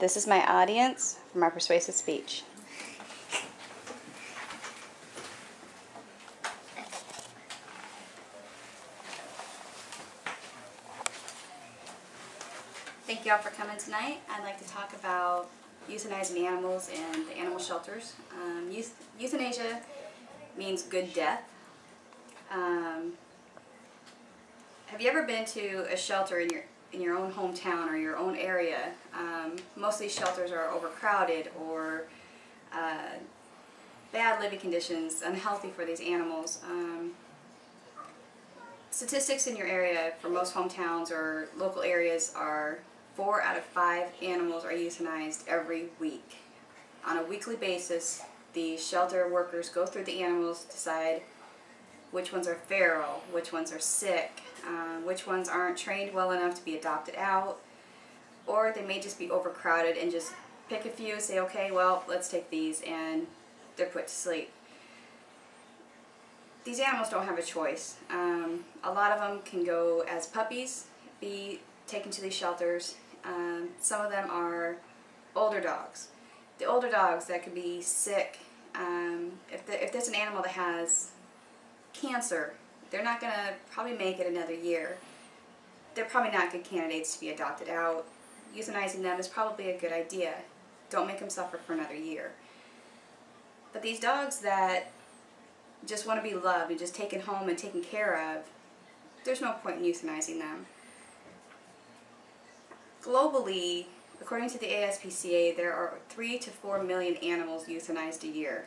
This is my audience for my persuasive speech. Thank you all for coming tonight. I'd like to talk about euthanizing animals in the animal shelters. Euthanasia means good death. Have you ever been to a shelter in your own hometown or your own area? Most of these shelters are overcrowded or bad living conditions, unhealthy for these animals. Statistics in your area for most hometowns or local areas are 4 out of 5 animals are euthanized every week. On a weekly basis, the shelter workers go through the animals, decide which ones are feral, which ones are sick, which ones aren't trained well enough to be adopted out, or they may just be overcrowded and just pick a few, say, okay, well, let's take these, and they're put to sleep. These animals don't have a choice. A lot of them can go as puppies, be taken to these shelters. Some of them are older dogs. The older dogs that could be sick, if there's an animal that has cancer, they're not going to probably make it another year. They're probably not good candidates to be adopted out. Euthanizing them is probably a good idea. Don't make them suffer for another year. But these dogs that just want to be loved and just taken home and taken care of, there's no point in euthanizing them. Globally, according to the ASPCA, there are 3 to 4 million animals euthanized a year.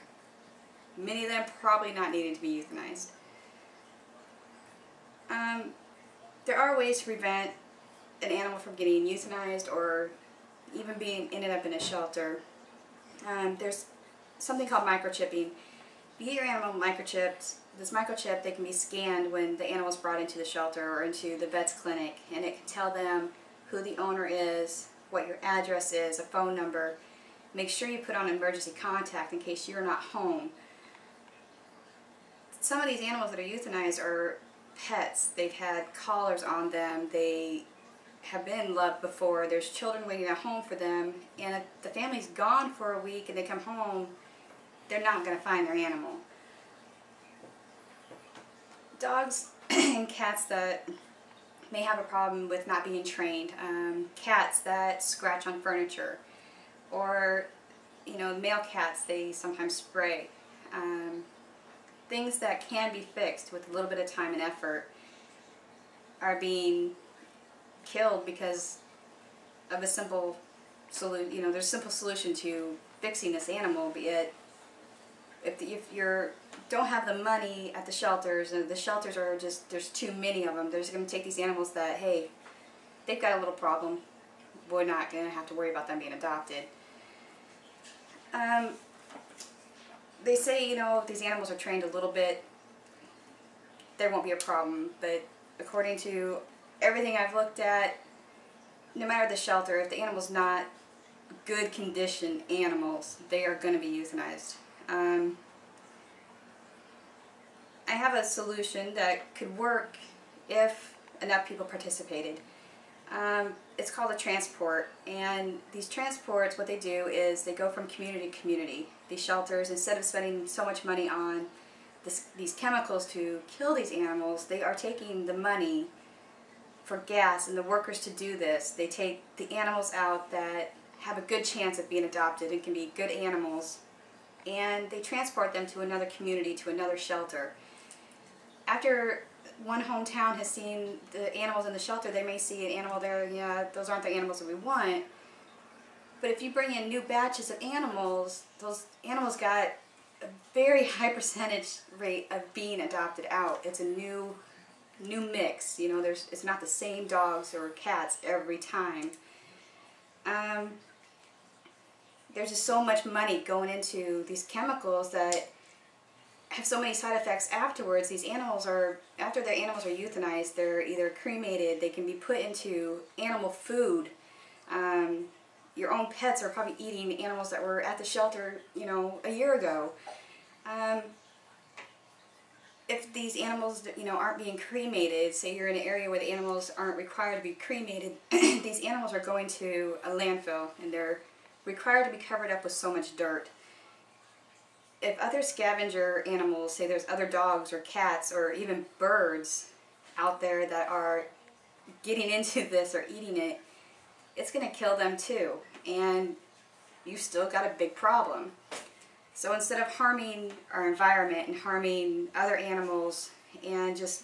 Many of them probably not needing to be euthanized. There are ways to prevent an animal from getting euthanized or even ended up in a shelter. There's something called microchipping. You get your animal microchipped. This microchip, they can be scanned when the animal's brought into the shelter or into the vet's clinic, and it can tell them who the owner is, what your address is, a phone number. Make sure you put on emergency contact in case you're not home. Some of these animals that are euthanized are pets. They've had collars on them. They have been loved before. There's children waiting at home for them, and if the family's gone for a week and they come home, they're not going to find their animal. Dogs and cats that may have a problem with not being trained, cats that scratch on furniture, or male cats, they sometimes spray. Things that can be fixed with a little bit of time and effort are being killed because of a simple solution. There's a simple solution to fixing this animal, be it if you don't have the money at the shelters, and the shelters are just, there's too many of them, they're just going to take these animals that, hey, they've got a little problem, we're not going to have to worry about them being adopted. They say, if these animals are trained a little bit, there won't be a problem, but according to everything I've looked at, no matter the shelter, if the animal's not good condition animals, they are going to be euthanized. I have a solution that could work if enough people participated. It's called a transport, and these transports, what they do is they go from community to community. These shelters, instead of spending so much money on these chemicals to kill these animals, they are taking the money for gas and the workers to do this. They take the animals out that have a good chance of being adopted and can be good animals, and they transport them to another community, to another shelter. After one hometown has seen the animals in the shelter, they may see an animal there, yeah, those aren't the animals that we want. But if you bring in new batches of animals, those animals got a very high percentage rate of being adopted out. It's a new mix, it's not the same dogs or cats every time. There's just so much money going into these chemicals that have so many side effects afterwards. These animals are, after the animals are euthanized, they're either cremated, they can be put into animal food. Your own pets are probably eating animals that were at the shelter, a year ago. if these animals, aren't being cremated, say you're in an area where the animals aren't required to be cremated, these animals are going to a landfill and they're required to be covered up with so much dirt. If other scavenger animals, say there's other dogs or cats or even birds out there that are getting into this or eating it, it's going to kill them too. And you've still got a big problem. So instead of harming our environment and harming other animals and just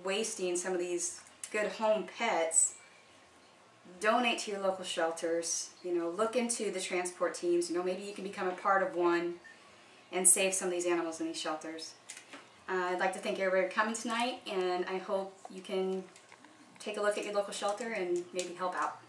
wasting some of these good home pets, donate to your local shelters. Look into the transport teams. Maybe you can become a part of one and save some of these animals in these shelters. I'd like to thank everybody for coming tonight, and I hope you can take a look at your local shelter and maybe help out.